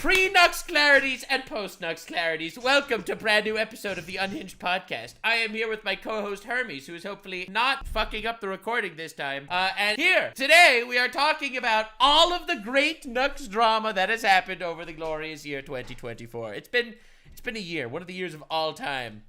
Pre-Nux Clarities and post-Nux Clarities, welcome to a brand new episode of the Unhinged Podcast. I am here with my co-host Hermes, who is hopefully not fucking up the recording this time. And here, today, we are talking about all of the great Nux drama that has happened over the glorious year 2024. It's been a year, one of the years of all time.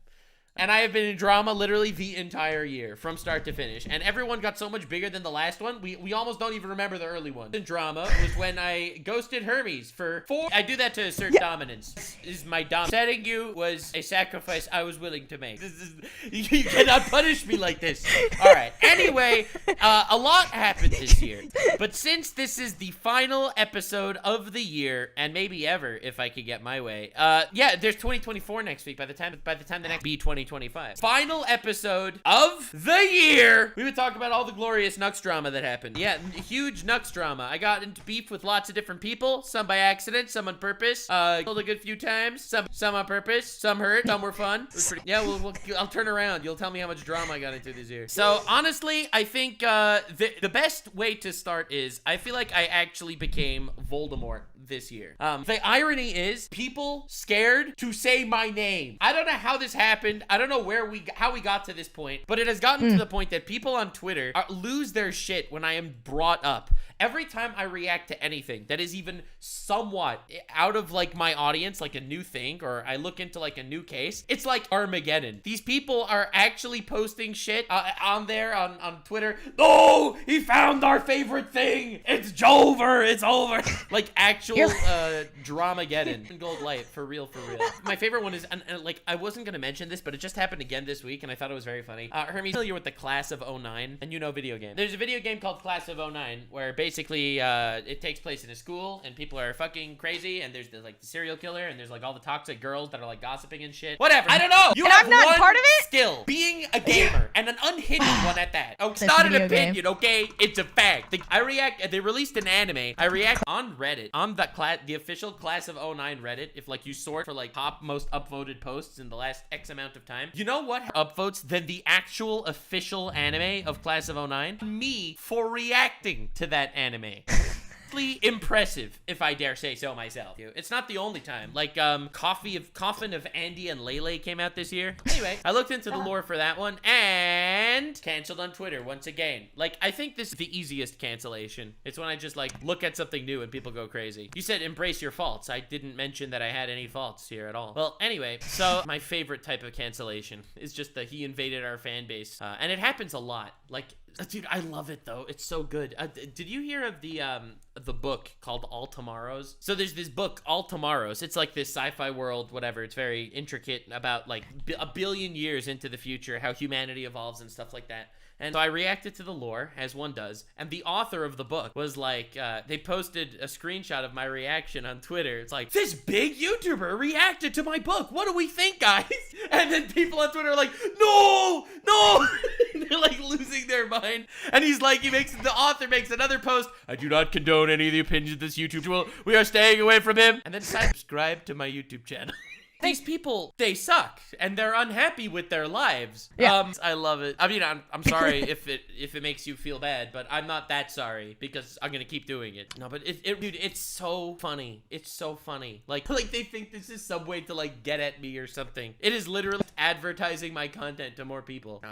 And I have been in drama literally the entire year, from start to finish. And everyone got so much bigger than the last one, we almost don't even remember the early one. In drama was when I ghosted Hermes for 4... I do that to assert dominance. This is my dom. Setting you was a sacrifice I was willing to make. You cannot punish me like this. Alright, anyway, a lot happened this year. But since this is the final episode of the year, and maybe ever, if I could get my way, yeah, there's 2024 next week. By the time the next be 2025. Final episode of the year. We would talk about all the glorious Nux drama that happened. Yeah, huge Nux drama. I got into beef with lots of different people. Some by accident, some on purpose. Killed a good few times. Some on purpose. Some hurt. Some were fun. Yeah, I'll turn around. You'll tell me how much drama I got into this year. So honestly, I think the best way to start is I feel like I actually became Voldemort this year. The irony is people scared to say my name. I don't know how this happened. I don't know how we got to this point, but it has gotten to the point that people on Twitter lose their shit when I am brought up. Every time I react to anything that is even somewhat out of like my audience, like a new thing, or I look into like a new case, it's like Armageddon. These people are actually posting shit on there on Twitter. Oh, he found our favorite thing. It's Jover. It's over. Like actual Dramageddon. Gold light for real. My favorite one is, and like I wasn't gonna mention this, but it just happened again this week, and I thought it was very funny. Hermes, familiar with the Class of 09, and you know video game. There's a video game called Class of 09 where basically it takes place in a school, and people are fucking crazy, and there's like the serial killer, and there's like all the toxic girls that are like gossiping and shit. Whatever. I don't know. You and have I'm not one part of it? skill, being a gamer, and an unhinged one at that. Oh, it's not an opinion, okay? It's a fact. They released an anime. I react on Reddit, on the official Class of 09 Reddit. If like you sort for like top most upvoted posts in the last X amount of time, you know what upvotes than the actual official anime of Class of 09? Me for reacting to that anime. Impressive, if I dare say so myself. It's not the only time. Like, Coffin of Andy and Lele came out this year. Anyway, I looked into the lore for that one and canceled on Twitter once again. Like, I think this is the easiest cancellation. It's when I just like look at something new and people go crazy. You said embrace your faults. I didn't mention that I had any faults here at all. Well, anyway, so my favorite type of cancellation is just that he invaded our fan base, and it happens a lot. Like, dude, I love it though. It's so good. Did you hear of the book called All Tomorrows? So there's this book, All Tomorrows. It's like this sci-fi world, whatever. It's very intricate about like a billion years into the future, how humanity evolves and stuff like that. And so I reacted to the lore, as one does, and the author of the book was like, they posted a screenshot of my reaction on Twitter. It's like, this big YouTuber reacted to my book. What do we think, guys? And then people on Twitter are like, no! They're like losing their mind. And he's like, the author makes another post. I do not condone any of the opinions of this YouTube channel. We are staying away from him. And then subscribe to my YouTube channel. These people, they suck, and they're unhappy with their lives. Yeah. I love it. I mean, I'm sorry if it makes you feel bad, but I'm not that sorry because I'm gonna keep doing it. No, but dude, it's so funny. It's so funny. Like they think this is some way to like get at me or something. It is literally advertising my content to more people.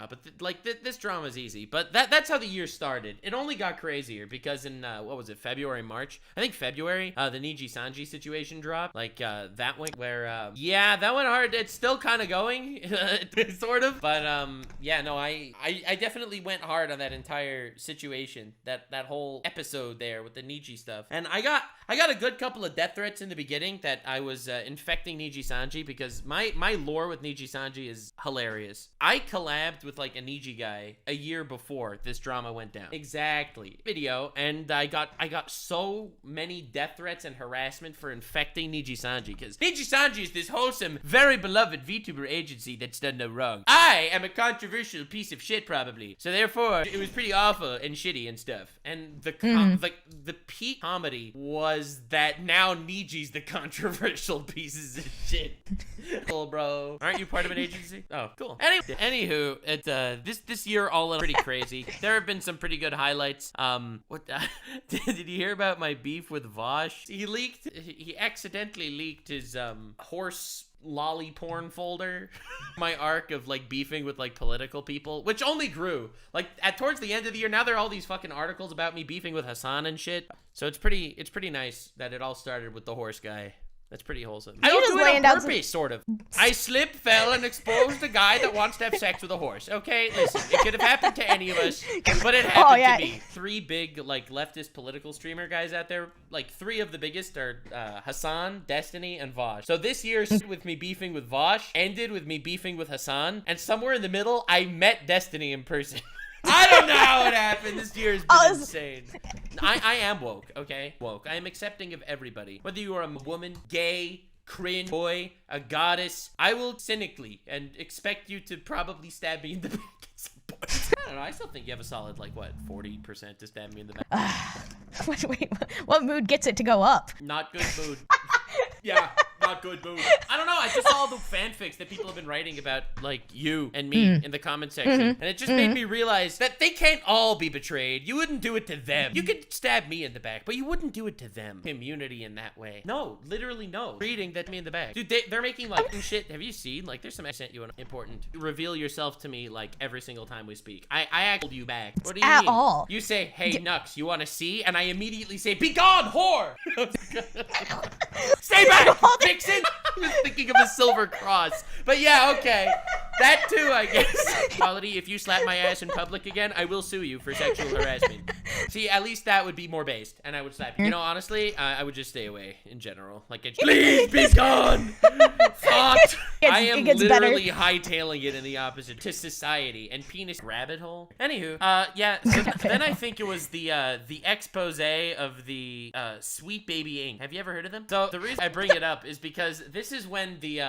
This drama is easy, but that's how the year started. It only got crazier because in what was it, February, March? I think February, the Niji Sanji situation dropped. Like that one where yeah, that went hard. It's still kind of going, sort of. But yeah, no, I definitely went hard on that entire situation, that whole episode there with the Niji stuff. And I got a good couple of death threats in the beginning that I was infecting Niji Sanji because my lore with Niji Sanji is hilarious. I collabed with like a Niji guy a year before this drama went down. Exactly. Video, and I got so many death threats and harassment for infecting Niji Sanji because Niji Sanji is this whole wholesome, very beloved VTuber agency that's done no wrong. I am a controversial piece of shit, probably. So therefore, it was pretty awful and shitty and stuff. And the peak comedy was that now Niji's the controversial pieces of shit. Cool, bro. Aren't you part of an agency? Oh, cool. Anywho, this year all in pretty crazy. There have been some pretty good highlights. Did you hear about my beef with Vosh? He accidentally leaked his horse lolly porn folder. My arc of like beefing with like political people, which only grew. Like towards the end of the year, now there are all these fucking articles about me beefing with Hassan and shit. So it's pretty nice that it all started with the horse guy. That's pretty wholesome. I don't do it on purpose, sort of. I slipped, fell, and exposed a guy that wants to have sex with a horse. Okay, listen, it could have happened to any of us, but it happened to me. 3 big, like, leftist political streamer guys out there, like, 3 of the biggest are Hassan, Destiny, and Vosh. So this year started with me beefing with Vosh, ended with me beefing with Hassan, and somewhere in the middle, I met Destiny in person. I don't know how it happened. This year has been insane. I am woke, okay? Woke. I am accepting of everybody. Whether you are a woman, gay, cringe, boy, a goddess, I will cynically and expect you to probably stab me in the back at some point. I don't know. I still think you have a solid, like, what, 40% to stab me in the back. Wait, what mood gets it to go up? Not good mood. Yeah, not good mood. I don't know. I just saw the fanfics that people have been writing about, like, you and me in the comment section. And it just made me realize that they can't all be betrayed. You wouldn't do it to them. You could stab me in the back, but you wouldn't do it to them. Community in that way. No, literally no. Reading that me in the back. Dude, they're making, like, shit. Have you seen? Like, there's some I sent you an important. Reveal yourself to me, like, every single time we speak. I actually you back. What do you mean? At all. You say, hey, Nux, you want to see? And I immediately say, be gone, whore! Stay back, Vixen! I was thinking of a silver cross. But yeah, okay. That too, I guess. Quality, if you slap my ass in public again, I will sue you for sexual harassment. See, at least that would be more based, and I would slap you. You know, honestly, I would just stay away in general. Like, please be gone! Fuck! I am literally hightailing it in the opposite to society and penis rabbit hole. Anywho, yeah, so then I think it was the expose of the Sweet Baby Inc. Have you ever heard of them? So the reason I bring it up is because this is when the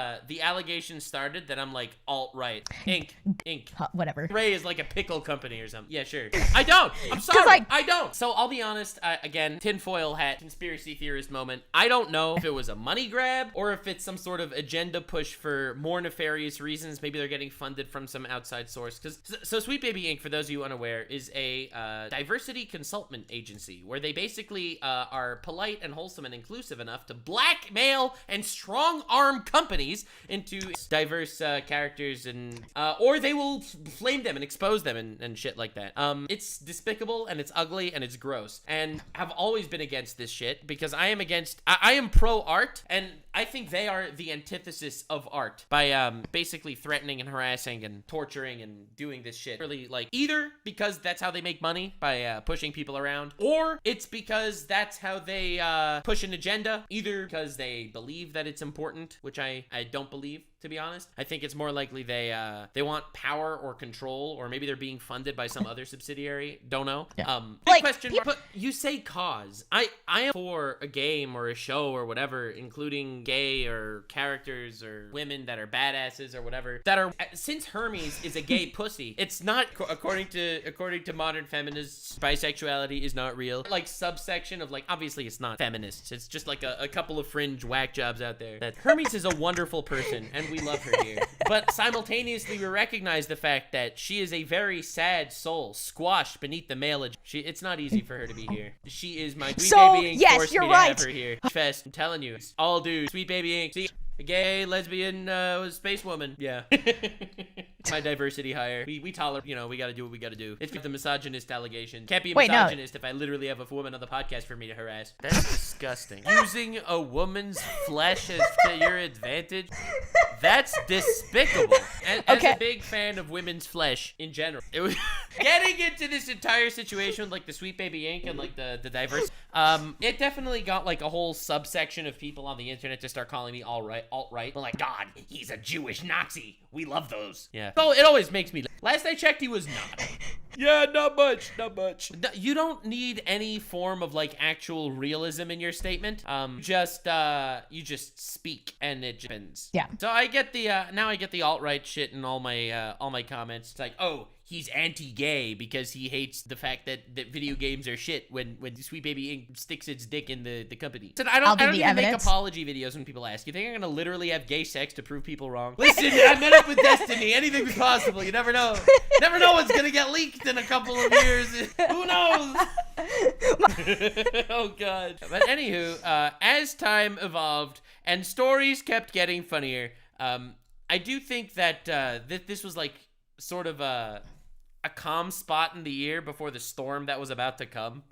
allegations started that I'm like alt-right. Inc. Whatever. Ray is like a pickle company or something. Yeah, sure. I don't. I'm sorry. I don't. So I'll be honest, again, tinfoil hat, conspiracy theorist moment. I don't know if it was a money grab or if it's some sort of agenda push for more nefarious reasons. Maybe they're getting funded from some outside source. So Sweet Baby Inc., for those of you unaware, is a diversity consultant agency where they basically are polite and wholesome and inclusive enough to blackmail and strong-arm companies into diverse characters and or they will flame them and expose them and shit like that. It's despicable and it's ugly and it's gross, and have always been against this shit because I am pro art, and I think they are the antithesis of art by basically threatening and harassing and torturing and doing this shit. Really, like, either because that's how they make money by pushing people around, or it's because that's how they push an agenda, either because they believe that it's important, which I don't believe, to be honest. I think it's more likely they want power or control, or maybe they're being funded by some other subsidiary. Don't know. Yeah. Like, question mark. But you say cause. I am for a game or a show or whatever, including gay or characters or women that are badasses or whatever, that are, since Hermes is a gay pussy, it's not, according to modern feminists, bisexuality is not real. Like, subsection of, like, obviously it's not feminists. It's just like a couple of fringe whack jobs out there. That Hermes is a wonderful person and we love her here. But simultaneously, we recognize the fact that she is a very sad soul, squashed beneath the male. It's not easy for her to be here. She is my Sweet Baby Inc. forced me to have her here. Fest, I'm telling you, all dudes. Sweet Baby Inc. See, a gay, lesbian, space woman. Yeah. My diversity hire. We tolerate, we gotta do what we gotta do. It's the misogynist allegation. Can't be a misogynist if I literally have a woman on the podcast for me to harass. That's disgusting. Using a woman's flesh as to your advantage? That's despicable. And as a big fan of women's flesh in general, Getting into this entire situation with like the Sweet Baby Inc. and like the diverse, it definitely got like a whole subsection of people on the internet to start calling me alt-right. But like, God, he's a Jewish Nazi. We love those. Yeah. So it always makes me. Last I checked, he was not. Yeah, not much. You don't need any form of like actual realism in your statement. You just speak and it happens. Yeah. So I get the now I get the alt-right shit in all my comments. It's like, oh, he's anti-gay because he hates the fact that video games are shit when Sweet Baby Inc. sticks its dick in the company. So I don't even make apology videos when people ask. You think I'm gonna literally have gay sex to prove people wrong? Listen, I met up with Destiny. Anything is possible. You never know. Never know what's gonna get leaked in a couple of years. Who knows? Oh God. But anywho, as time evolved and stories kept getting funnier, I do think that this was like sort of a calm spot in the year before the storm that was about to come.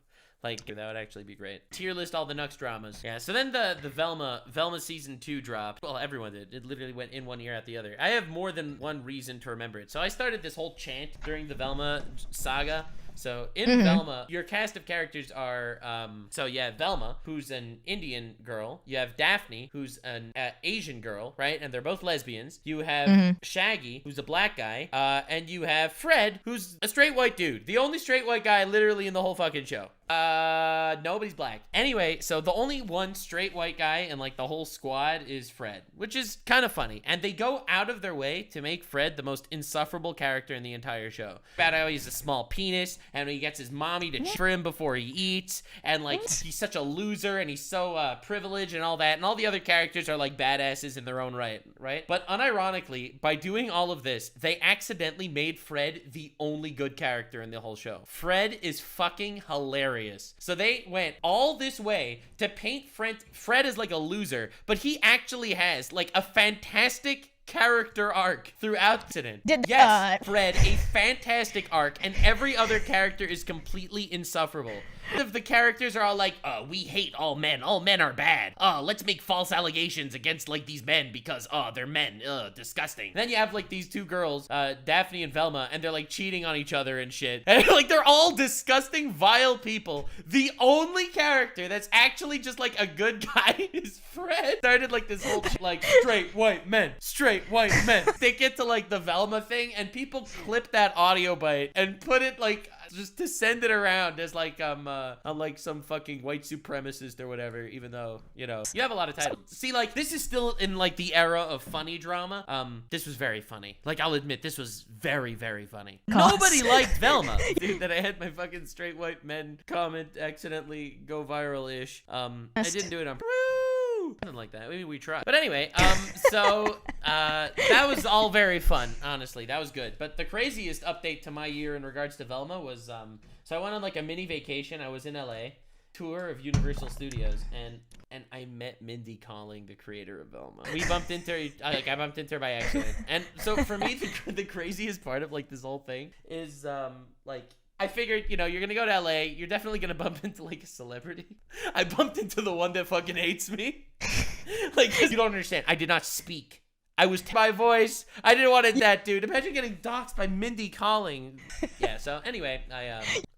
Like, that would actually be great. Tier list all the Nux dramas. Yeah, so then the Velma season 2 dropped. Well, everyone did. It literally went in one ear out the other. I have more than one reason to remember it. So I started this whole chant during the Velma saga. So in Velma, your cast of characters are, so yeah, Velma, who's an Indian girl. You have Daphne, who's an Asian girl, right? And they're both lesbians. You have Shaggy, who's a black guy. And you have Fred, who's a straight white dude. The only straight white guy literally in the whole fucking show. Nobody's black. Anyway, so the only one straight white guy in like the whole squad is Fred, which is kind of funny. And they go out of their way to make Fred the most insufferable character in the entire show. About how he's a small penis and he gets his mommy to trim before he eats, and like he's such a loser and he's so privileged and all that, and all the other characters are like badasses in their own right? But unironically, by doing all of this, they accidentally made Fred the only good character in the whole show. Fred is fucking hilarious. So they went all this way to paint Fred as like a loser, but he actually has like a fantastic character arc throughout incident. Yes, Fred, a fantastic arc, and every other character is completely insufferable. If the characters are all like, we hate all men are bad. Let's make false allegations against like these men because they're men. Disgusting. Then you have like these two girls, Daphne and Velma, and they're like cheating on each other and shit. And like they're all disgusting, vile people. The only character that's actually just like a good guy is Fred. Started like this whole like straight white men. They get to like the Velma thing and people clip that audio bite and put it like just to send it around as like I'm like some fucking white supremacist or whatever, even though, you know, you have a lot of titles. See, like, this is still in like the era of funny drama. This was very funny. Like, I'll admit, this was very, very funny. Nobody liked Velma. Dude, that I had my fucking straight white men comment accidentally go viral-ish. I didn't do it on something like that. Maybe we tried. But anyway, so that was all very fun, honestly. That was good. But the craziest update to my year in regards to Velma was, so I went on like a mini vacation. I was in LA, tour of Universal Studios, and I met Mindy Kaling, the creator of Velma. We bumped into her, I bumped into her by accident. And so for me, the craziest part of like this whole thing is, like, I figured, you know, you're gonna go to LA, you're definitely gonna bump into like a celebrity. I bumped into the one that fucking hates me. Like, you don't understand. I did not speak. I was my voice. I didn't want it that, dude. Imagine getting doxxed by Mindy Kaling. Yeah, so anyway,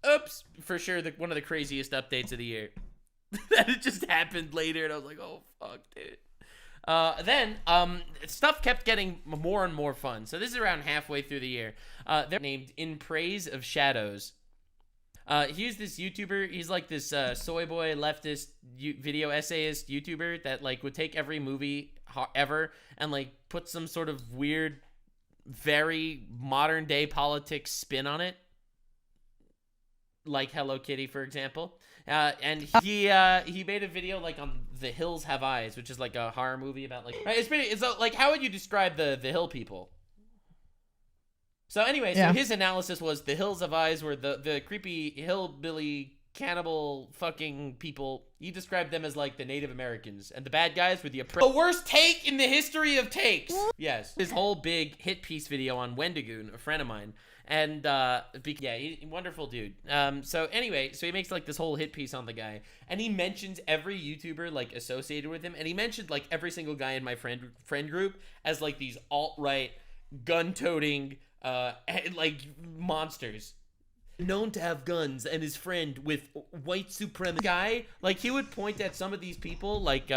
oops, for sure, one of the craziest updates of the year. That it just happened later, and I was like, oh, fuck, dude. Then, stuff kept getting more and more fun. So this is around halfway through the year. They're named In Praise of Shadows. He's this YouTuber. He's like this soy boy leftist video essayist YouTuber that like would take every movie ever and like put some sort of weird, very modern day politics spin on it. Like Hello Kitty, for example. And he made a video like on The Hills Have Eyes, which is like a horror movie about like, right? It's like, how would you describe the Hill people? So anyway, so his analysis was The Hills Have Eyes were the creepy hillbilly cannibal fucking people. He described them as like the Native Americans, and the bad guys were the worst take in the history of takes. Yes, his whole big hit piece video on Wendigoon, a friend of mine. And, wonderful dude. So anyway, so he makes like this whole hit piece on the guy, and he mentions every YouTuber like associated with him, and he mentioned like every single guy in my friend group as like these alt-right gun-toting like monsters. known to have guns and his friend with white supremacy guy, like he would point at some of these people, like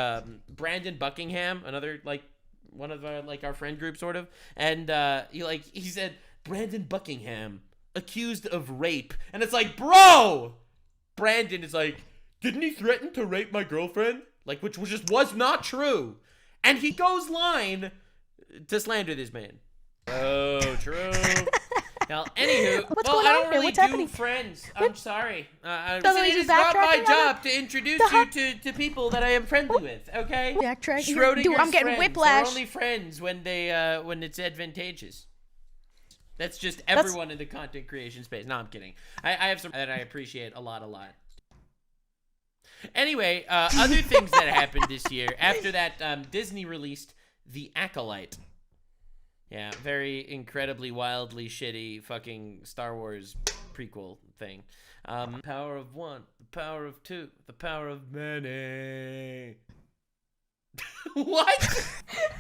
Brandon Buckingham, another like one of our like our friend group sort of, and he said Brandon Buckingham accused of rape, and it's like, bro, Brandon is like, didn't he threaten to rape my girlfriend? Like, which just was not true, and he goes line to slander this man. Oh, true. Now, anywho, What's well, going I on don't here? really What's do happening? friends. I'm sorry. Doesn't he It is just not my backtracking? job to introduce you to people that I am friendly with, okay? Backtrack. Schrodinger's Dude, I'm getting friends. whiplash. They're only friends when they when it's advantageous. That's just everyone in the content creation space. No, I'm kidding. I have some that I appreciate a lot. Anyway, other things that happened this year. After that, Disney released The Acolyte. Yeah, very incredibly wildly shitty fucking Star Wars prequel thing. Power of one, the power of two, the power of many. What?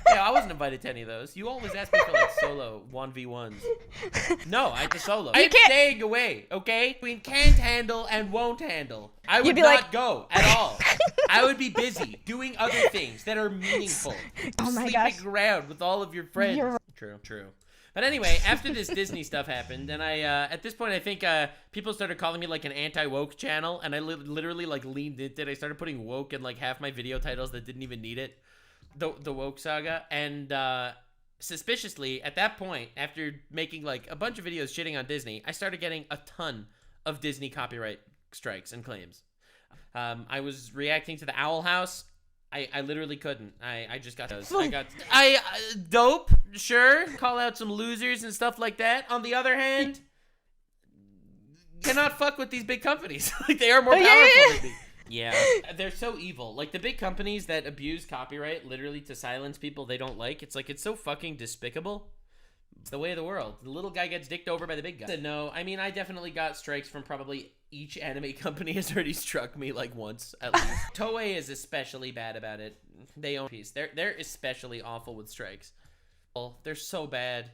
Yeah, I wasn't invited to any of those. You always ask me for like solo 1v1s. No, I had to solo. I'm staying away, okay? Between can't handle and won't handle. I would not go at all. I would be busy doing other things that are meaningful. Oh my gosh. Sleeping around with all of your friends. True. But anyway, after this Disney stuff happened, and I, at this point, I think people started calling me like an anti-woke channel, and I literally like leaned into it. I started putting woke in like half my video titles that didn't even need it. The woke saga, and suspiciously, at that point, after making like a bunch of videos shitting on Disney, I started getting a ton of Disney copyright strikes and claims. I was reacting to the Owl House. I literally couldn't. I just got those. Dope, sure. Call out some losers and stuff like that. On the other hand, cannot fuck with these big companies. Like, they are more powerful than me. Yeah, they're so evil. Like, the big companies that abuse copyright literally to silence people they don't like. It's like, it's so fucking despicable. It's the way of the world. The little guy gets dicked over by the big guy. No, I mean, I definitely got strikes from probably each anime company has already struck me like once at least. Toei is especially bad about it. They own Piece. They're especially awful with strikes. Well, they're so bad.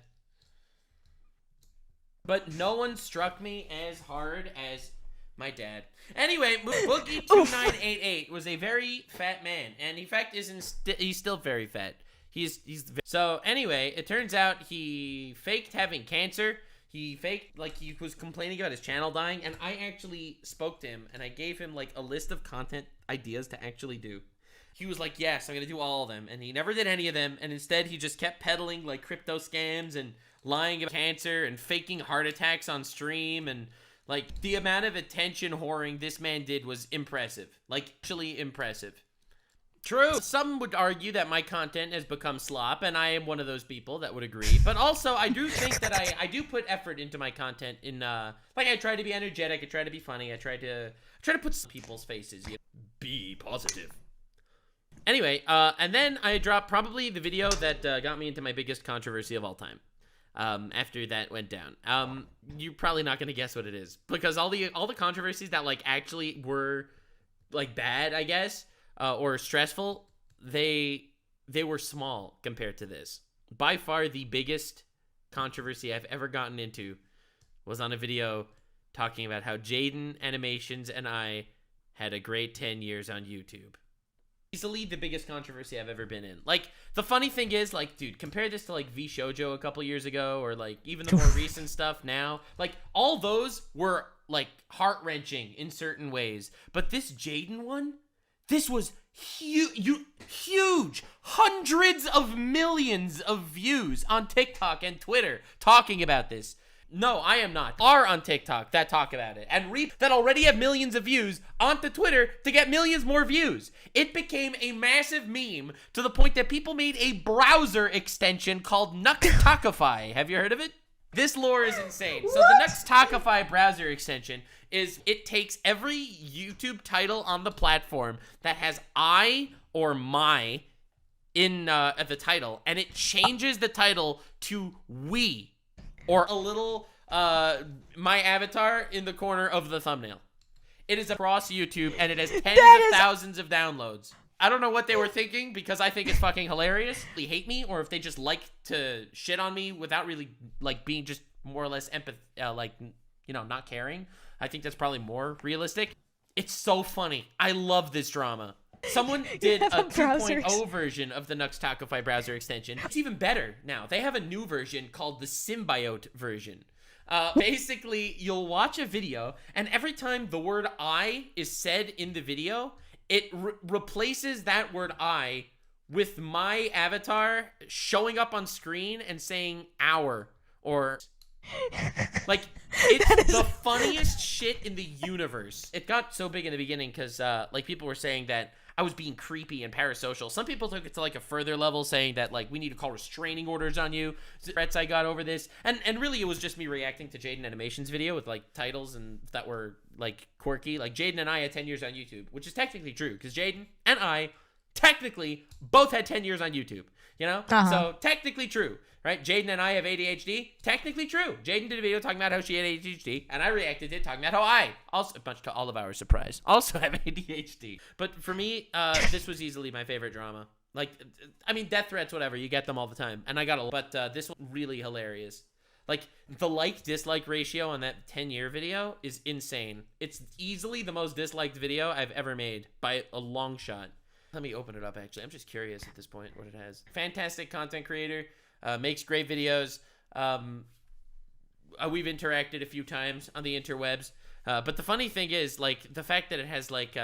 But no one struck me as hard as my dad. Anyway, Boogie2988 was a very fat man, and in fact he's still very fat. So anyway, it turns out he faked having cancer. He faked, like, he was complaining about his channel dying, and I actually spoke to him, and I gave him, like, a list of content ideas to actually do. He was like, yes, I'm gonna do all of them, and he never did any of them, and instead he just kept peddling, like, crypto scams and lying about cancer and faking heart attacks on stream, and, like, the amount of attention whoring this man did was impressive. Like, actually impressive. True. Some would argue that my content has become slop, and I am one of those people that would agree. But also, I do think that I do put effort into my content. Like, I try to be energetic, I try to be funny, I try to put people's faces. You know, be positive. Anyway, and then I dropped probably the video that got me into my biggest controversy of all time. After that went down, you're probably not gonna guess what it is, because all the controversies that like actually were like bad, I guess. Or stressful, they were small compared to this. By far, the biggest controversy I've ever gotten into was on a video talking about how Jaden Animations and I had a great 10 years on YouTube. Easily the biggest controversy I've ever been in. Like, the funny thing is, like, dude, compare this to, like, VShojo a couple years ago, or, like, even the more recent stuff now. Like, all those were, like, heart-wrenching in certain ways. But this Jaden one... This was huge, hundreds of millions of views on TikTok and Twitter talking about this. No, I am not. Are on TikTok that talk about it and that already have millions of views onto Twitter to get millions more views. It became a massive meme to the point that people made a browser extension called Nuxtakify. Have you heard of it? This lore is insane. So the Nuxtakify browser extension is it takes every YouTube title on the platform that has I or my in at the title, and it changes the title to we or a little my avatar in the corner of the thumbnail. It is across YouTube, and it has tens of thousands of downloads. I don't know what they were thinking, because I think it's fucking hilarious. They hate me, or if they just like to shit on me without really like being just more or less you know, not caring. I think that's probably more realistic. It's so funny. I love this drama. Someone did a 2.0 version of the Nux Takefi browser extension. It's even better now. They have a new version called the Symbiote version. Basically, you'll watch a video, and every time the word I is said in the video, it replaces that word I with my avatar showing up on screen and saying our, or like, it's the funniest shit in the universe. It got so big in the beginning because like people were saying that I was being creepy and parasocial. Some people took it to like a further level, saying that like we need to call restraining orders on you. Threats I got over this, and really it was just me reacting to Jaden Animation's video with like titles and that were like quirky. Like Jaden and I had 10 years on YouTube, which is technically true because Jaden and I technically both had 10 years on YouTube. You know, so technically true, right? Jaden and I have ADHD. Technically true. Jaden did a video talking about how she had ADHD, and I reacted to it talking about how I, also much to all of our surprise, also have ADHD. But for me, this was easily my favorite drama. Like, I mean, death threats, whatever, you get them all the time, and I got a lot. But this one really hilarious. Like, the like-dislike ratio on that 10-year video is insane. It's easily the most disliked video I've ever made by a long shot. Let me open it up, actually. I'm just curious at this point what it has. Fantastic content creator. Makes great videos. We've interacted a few times on the interwebs. But the funny thing is, like, the fact that it has, like,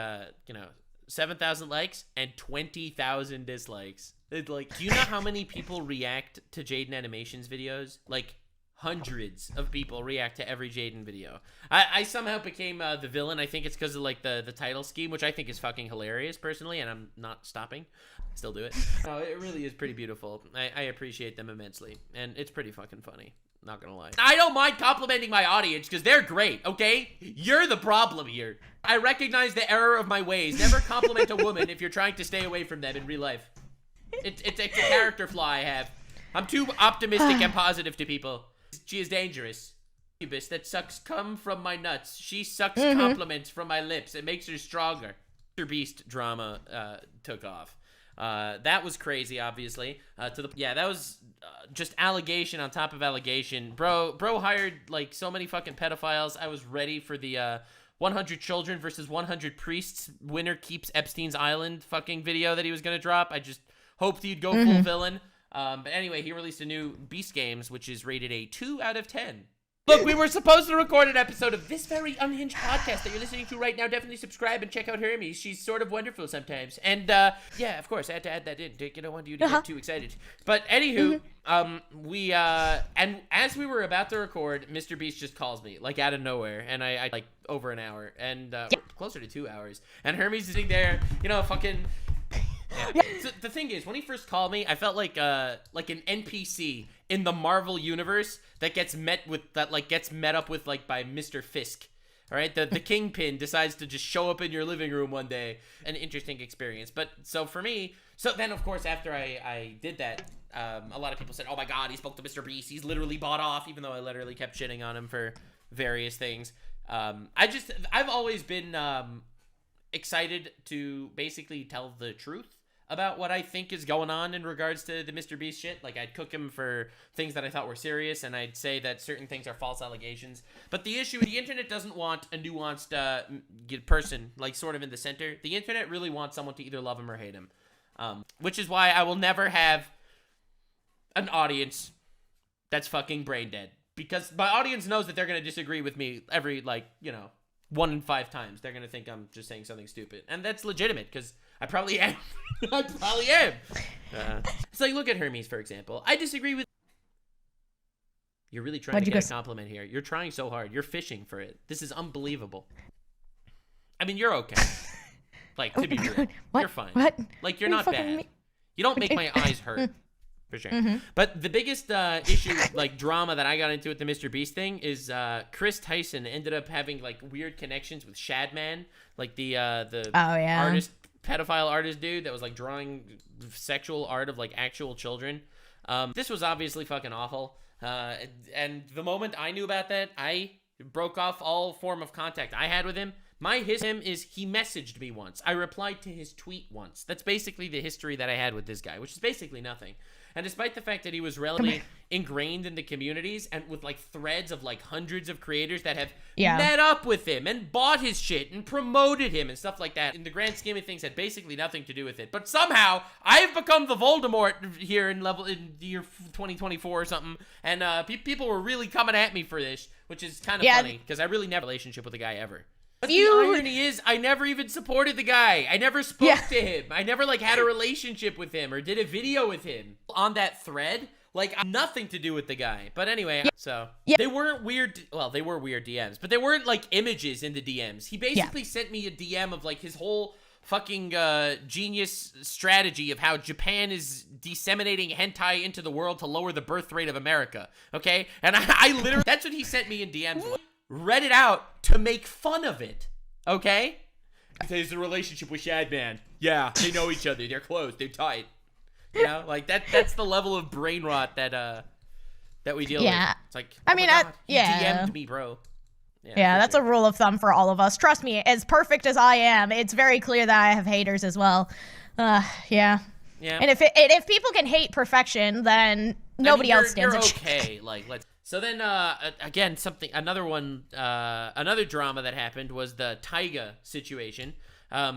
7,000 likes and 20,000 dislikes. It's like, do you know how many people react to Jaden Animations videos? Like, hundreds of people react to every Jaden video. I somehow became the villain. I think it's because of like the title scheme, which I think is fucking hilarious personally, and I'm not stopping. Still do it. No, it really is pretty beautiful. I appreciate them immensely, and it's pretty fucking funny. Not gonna lie. I don't mind complimenting my audience because they're great, okay? You're the problem here. I recognize the error of my ways. Never compliment a woman if you're trying to stay away from them in real life. It's a character flaw I have. I'm too optimistic and positive to people. She is dangerous. That sucks cum from my nuts. She sucks compliments from my lips. It makes her stronger. Mr. Beast drama took off. That was crazy, obviously. That was just allegation on top of allegation. Bro hired like so many fucking pedophiles. I was ready for the 100 children versus 100 priests. Winner keeps Epstein's Island fucking video that he was gonna drop. I just hoped he'd go full villain. But anyway, he released a new Beast Games, which is rated a 2 out of 10. Look, we were supposed to record an episode of this very unhinged podcast that you're listening to right now. Definitely subscribe and check out Hermes. She's sort of wonderful sometimes. And, yeah, of course, I had to add that in. I don't want you to get too excited. But anywho, and as we were about to record, Mr. Beast just calls me, like, out of nowhere. And I like, over an hour. And, closer to 2 hours. And Hermes is sitting there, you know, fucking... Yeah. So the thing is, when he first called me, I felt like an NPC in the Marvel universe that gets met up with like by Mr. Fisk. All right, the Kingpin decides to just show up in your living room one day. An interesting experience. But so for me, so then of course after I did that, a lot of people said, "Oh my God, he spoke to Mr. Beast. He's literally bought off," even though I literally kept shitting on him for various things. I've always been excited to basically tell the truth about what I think is going on in regards to the Mr. Beast shit. Like, I'd cook him for things that I thought were serious, and I'd say that certain things are false allegations. But the issue, the internet doesn't want a nuanced person, like, sort of in the center. The internet really wants someone to either love him or hate him. Which is why I will never have an audience that's fucking brain dead. Because my audience knows that they're going to disagree with me every, 1 in 5 times. They're going to think I'm just saying something stupid. And that's legitimate, because I probably am. I probably am. It's like, look at Hermes, for example. I disagree with... You're really trying to get a compliment here. You're trying so hard. You're fishing for it. This is unbelievable. I mean, you're okay. Like, to be real. You're fine. What? Like, you're not bad. You don't make my eyes hurt. For sure. But the biggest issue, like, drama that I got into with the Mr. Beast thing is Chris Tyson ended up having, like, weird connections with Shadman, like the artist, pedophile artist dude that was, like, drawing sexual art of, like, actual children. This was obviously fucking awful. And the moment I knew about that, I broke off all form of contact I had with him him is he messaged me once. I replied to his tweet once. That's basically the history that I had with this guy, which is basically nothing. And despite the fact that he was relatively ingrained in the communities and with like threads of like hundreds of creators that have met up with him and bought his shit and promoted him and stuff like that, in the grand scheme of things had basically nothing to do with it. But somehow I've become the Voldemort here in the year 2024 or something. And people were really coming at me for this, which is kind of funny because I really never had a relationship with the guy ever. But the irony is, I never even supported the guy. I never spoke to him. I never, like, had a relationship with him or did a video with him on that thread. Like, nothing to do with the guy. But anyway, so they weren't weird. Well, they were weird DMs, but they weren't, like, images in the DMs. He basically sent me a DM of, like, his whole fucking genius strategy of how Japan is disseminating hentai into the world to lower the birth rate of America. Okay? And I literally, that's what he sent me in DMs. Read it out to make fun of it, okay? There's a relationship with Shadman. Yeah, they know each other. They're close. They're tight. You know, like that's the level of brain rot that we deal with. It's like, I mean, he DM'd me, bro. Yeah, that's a rule of thumb for all of us. Trust me, as perfect as I am, it's very clear that I have haters as well. Yeah. And if people can hate perfection, then nobody else stands a chance. Okay, like let's. So then, again, another drama that happened was the Taiga situation.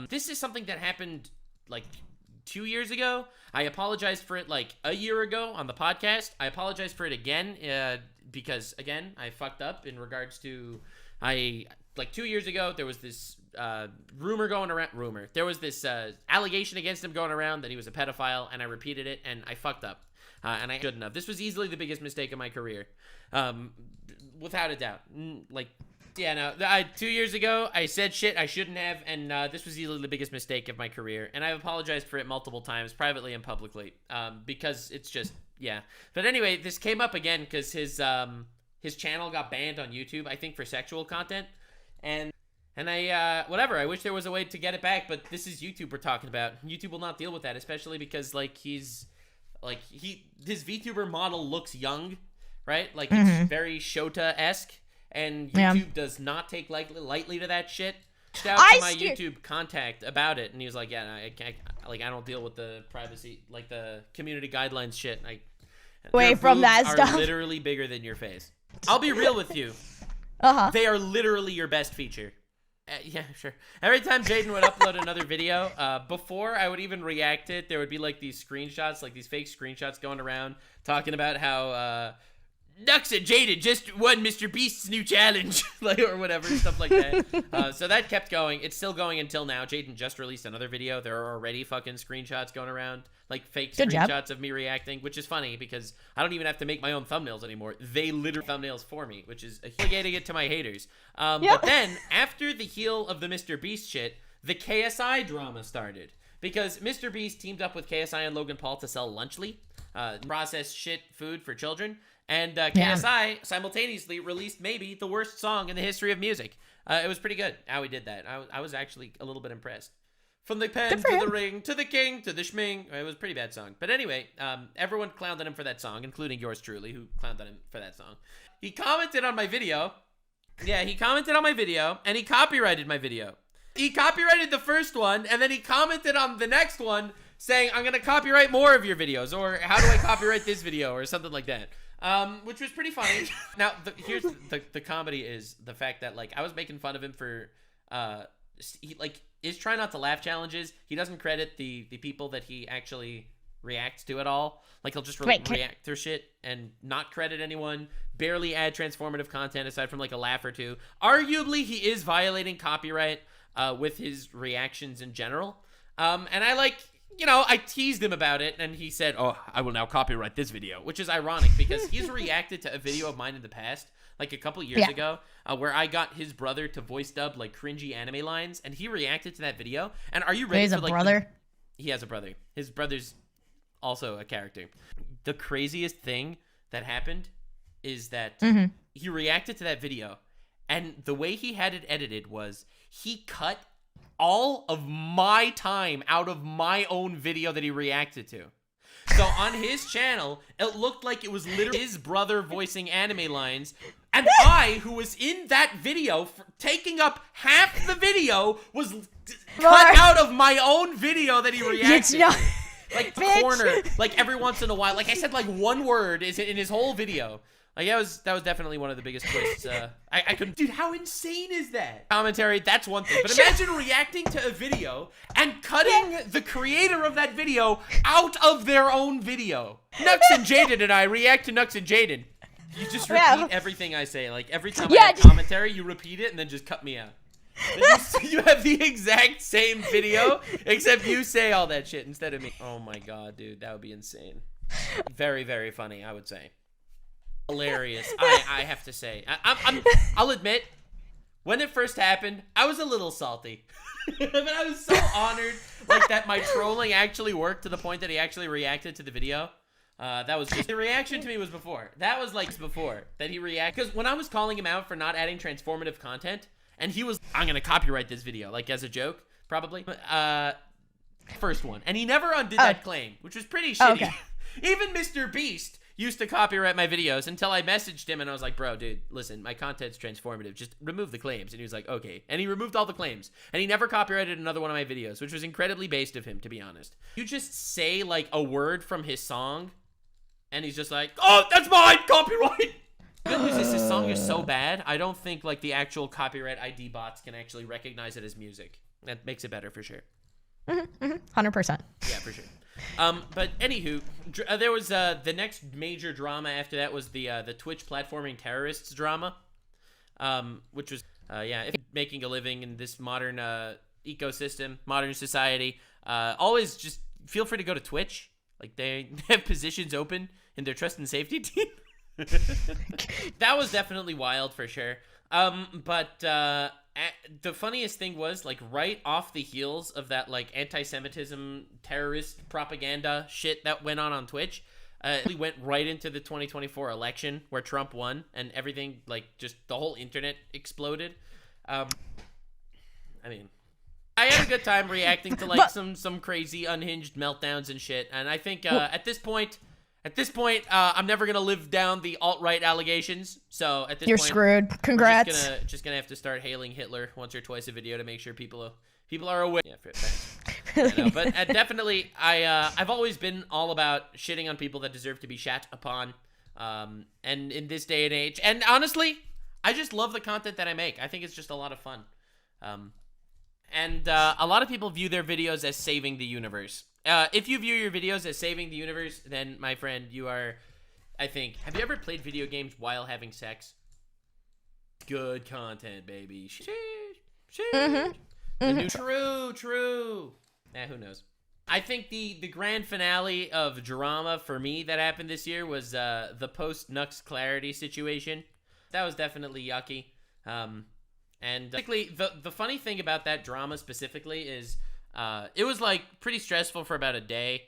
This is something that happened like 2 years ago. I apologized for it like a year ago on the podcast. I apologized for it again because, again, I fucked up in regards to, like 2 years ago, there was this rumor going around. There was this allegation against him going around that he was a pedophile, and I repeated it, and I fucked up. And I shouldn't have. This was easily the biggest mistake of my career. Without a doubt. 2 years ago, I said shit I shouldn't have, and this was easily the biggest mistake of my career. And I've apologized for it multiple times, privately and publicly, because it's just, But anyway, this came up again because his channel got banned on YouTube, I think, for sexual content. And I, I wish there was a way to get it back, but this is YouTube we're talking about. YouTube will not deal with that, especially because, like, his VTuber model looks young, right? Like, it's very Shota-esque, and YouTube does not take lightly to that shit. Shout out to my YouTube contact about it, and he was like, I can't, like, I don't deal with the privacy, like, the community guidelines shit. Away from that stuff. Are literally bigger than your face. I'll be real with you. They are literally your best feature. Yeah, sure. Every time Jaden would upload another video, before I would even react to it, there would be like these screenshots, like these fake screenshots going around talking about how Nux and Jaden just won Mr. Beast's new challenge, like, or whatever, stuff like that. So that kept going. It's still going until now. Jaden just released another video. There are already fucking screenshots going around, like fake screenshots of me reacting, which is funny because I don't even have to make my own thumbnails anymore. They literally thumbnails for me, which is affiliating it to my haters. But then after the heel of the Mr. Beast shit, the KSI drama started because Mr. Beast teamed up with KSI and Logan Paul to sell Lunchly, processed shit food for children. And KSI simultaneously released maybe the worst song in the history of music. It was pretty good how he did that. I was actually a little bit impressed. From the pen to the ring to the king to the schming. It was a pretty bad song. But anyway, everyone clowned on him for that song, including yours truly, who clowned on him for that song. He commented on my video. Yeah, he commented on my video, and he copyrighted my video. He copyrighted the first one, and then he commented on the next one saying, I'm going to copyright more of your videos, or how do I copyright this video, or something like that. Which was pretty funny. Now, here's the comedy is the fact that, like, I was making fun of him for, his try not to laugh challenges. He doesn't credit the people that he actually reacts to at all. Like, he'll just react to shit and not credit anyone, barely add transformative content aside from, like, a laugh or two. Arguably, he is violating copyright with his reactions in general. And I teased him about it, and he said, oh, I will now copyright this video, which is ironic because he's reacted to a video of mine in the past, like a couple years ago, where I got his brother to voice dub, like, cringy anime lines, and he reacted to that video. And are you ready for, like... He has a brother? He has a brother. His brother's also a character. The craziest thing that happened is that he reacted to that video, and the way he had it edited was he cut all of my time out of my own video that he reacted to. So on his channel, it looked like it was literally his brother voicing anime lines. And I, who was in that video, taking up half the video, was cut out of my own video that he reacted to. Like the corner, like every once in a while. Like I said, like one word is in his whole video. Like that was definitely one of the biggest twists. I couldn't. Dude, how insane is that? Commentary, that's one thing. But imagine reacting to a video and cutting the creator of that video out of their own video. Nux and Jaden and I react to Nux and Jaden. You just repeat everything I say. Like every time I have commentary, you repeat it and then just cut me out. You have the exact same video, except you say all that shit instead of me. Oh my god, dude, that would be insane. Very, very funny, I would say. Hilarious. I have to say. I'll admit, when it first happened, I was a little salty. But I was so honored, like, that my trolling actually worked to the point that he actually reacted to the video. That was just, the reaction to me was before. That was like before that he reacted. Because when I was calling him out for not adding transformative content, and he was, I'm gonna copyright this video, like as a joke, probably. First one. And he never undid that claim, which was pretty shitty. Okay. Even Mr. Beast used to copyright my videos until I messaged him and I was like, bro, dude, listen, my content's transformative. Just remove the claims. And he was like, okay. And he removed all the claims. And he never copyrighted another one of my videos, which was incredibly based of him, to be honest. You just say like a word from his song and he's just like, oh, that's mine, copyright. The good news is his song is so bad, I don't think like the actual copyright ID bots can actually recognize it as music. That makes it better for sure. 100%. Yeah, for sure. But anywho, there was the next major drama after that was the Twitch platforming terrorists drama, which was making a living in this modern ecosystem, modern society. Always just feel free to go to Twitch. Like they have positions open in their trust and safety team. That was definitely wild for sure. But the funniest thing was, like, right off the heels of that, like, anti-Semitism terrorist propaganda shit that went on Twitch, we went right into the 2024 election where Trump won and everything, like, just the whole internet exploded. I mean, I had a good time reacting to, like, some crazy unhinged meltdowns and shit. And I think at this point, I'm never gonna live down the alt-right allegations. So at this you're point, screwed. Congrats. Just gonna have to start hailing Hitler once or twice a video to make sure people are aware. Yeah, thanks. No, but definitely, I've always been all about shitting on people that deserve to be shat upon. And in this day and age, and honestly, I just love the content that I make. I think it's just a lot of fun. And a lot of people view their videos as saving the universe. If you view your videos as saving the universe, then, my friend, you are, I think... Have you ever played video games while having sex? Good content, baby. True. Who knows? I think the grand finale of drama for me that happened this year was the post-Nux Clarity situation. That was definitely yucky. And basically, the funny thing about that drama specifically is... it was like pretty stressful for about a day.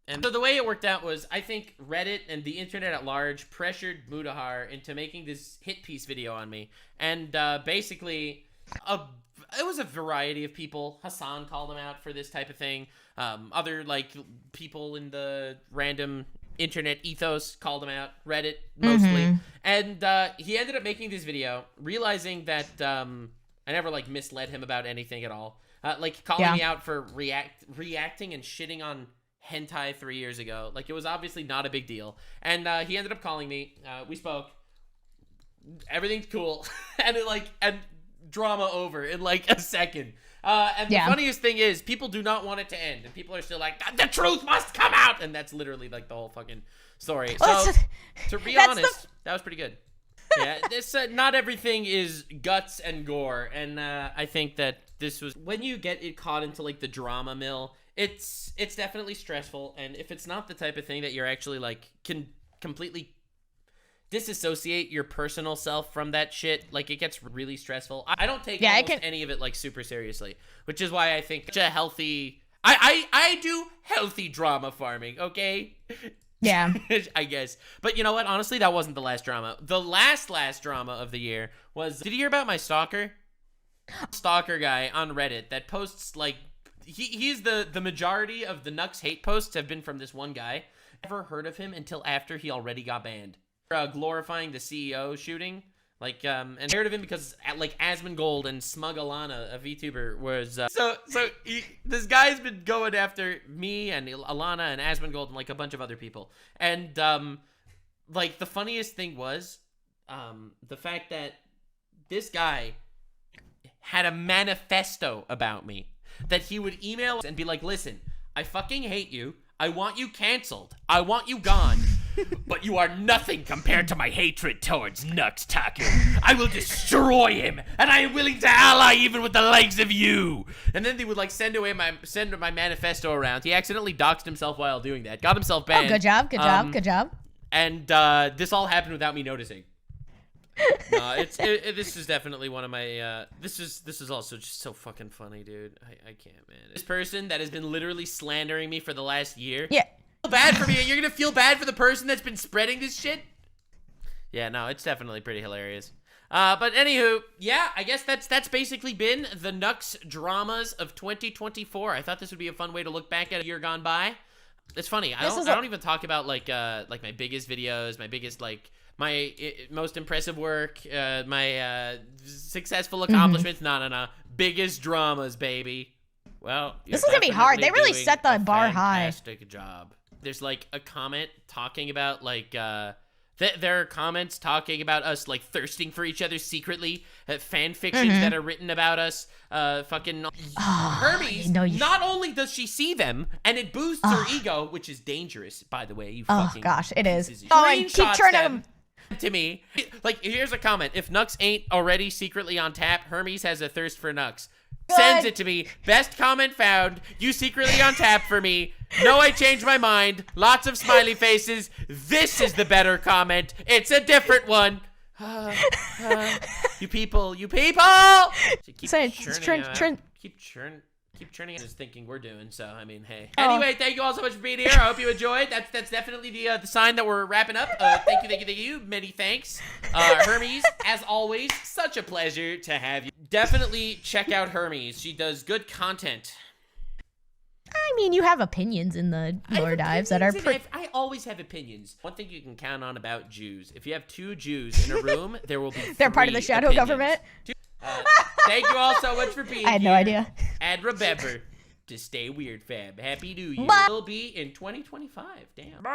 And so the way it worked out was, I think Reddit and the internet at large pressured Mutahar into making this hit piece video on me. And basically, it was a variety of people. Hassan called him out for this type of thing. Other like people in the random internet ethos called him out. Reddit mostly. And he ended up making this video, realizing that I never like misled him about anything at all. Like calling me out for reacting and shitting on hentai 3 years ago. Like, it was obviously not a big deal. And he ended up calling me. We spoke. Everything's cool. And drama over in like a second. And the funniest thing is, people do not want it to end. And people are still like, the truth must come out. And that's literally like the whole fucking story. So, to be honest, that was pretty good. Yeah, this not everything is guts and gore. And I think that this was, when you get it caught into like the drama mill, it's definitely stressful. And if it's not the type of thing that you're actually like can completely disassociate your personal self from that shit, like, it gets really stressful. I don't take any of it like super seriously, which is why I think such a healthy, I do healthy drama farming, okay? Yeah. I guess. But you know what? Honestly, that wasn't the last drama. The last drama of the year was, did you hear about my stalker? Stalker guy on Reddit that posts, like, he's the majority of the Nux hate posts have been from this one guy. Never heard of him until after he already got banned. Glorifying the CEO shooting. Like, and I heard of him because, like, Asmongold and Smug Alana, a VTuber, was, this guy's been going after me and Alana and Asmongold and, like, a bunch of other people. And, like, the funniest thing was, the fact that this guy had a manifesto about me. That he would email and be like, listen, I fucking hate you. I want you canceled. I want you gone. But you are nothing compared to my hatred towards Nux Taku. I will destroy him, and I am willing to ally even with the likes of you. And then they would like send my manifesto around. He accidentally doxed himself while doing that. Got himself banned. Oh, good job, good job, good job. And this all happened without me noticing. This is definitely one of my, this is also just so fucking funny, dude. I can't, man. This person that has been literally slandering me for the last year. Yeah. Feel bad for me. You're gonna feel bad for the person that's been spreading this shit? Yeah, no, it's definitely pretty hilarious. But anywho, yeah, I guess that's basically been the Nux dramas of 2024. I thought this would be a fun way to look back at a year gone by. It's funny. I don't even talk about like my biggest videos, my biggest like my most impressive work, my successful accomplishments. No. Biggest dramas, baby. Well, this is gonna be hard. They really set the bar high. Fantastic job. There's like a comment talking about like there are comments talking about us like thirsting for each other secretly, fan fictions that are written about us. Fucking Hermes. Not only does she see them, and it boosts her ego, which is dangerous, by the way. You fucking gosh, it is. Oh, and keep turning them to me. Like, here's a comment: if Nux ain't already secretly on tap, Hermes has a thirst for Nux. Sends it to me. Best comment found. You secretly on tap for me. No, I changed my mind. Lots of smiley faces. This is the better comment. It's a different one. You people. So keep churning is thinking we're doing. So I mean, hey. Anyway, thank you all so much for being here. I hope you enjoyed. That's definitely the sign that we're wrapping up. Thank you. Many thanks. Hermes, as always, such a pleasure to have you. Definitely check out Hermes. She does good content. I mean, you have opinions in the lore dives that are I always have opinions. One thing you can count on about Jews: if you have 2 Jews in a room, there will be they're part of the shadow government. Thank you all so much for being here. I had no idea. And remember to stay weird, fam. Happy New Year. Will be in 2025. Damn.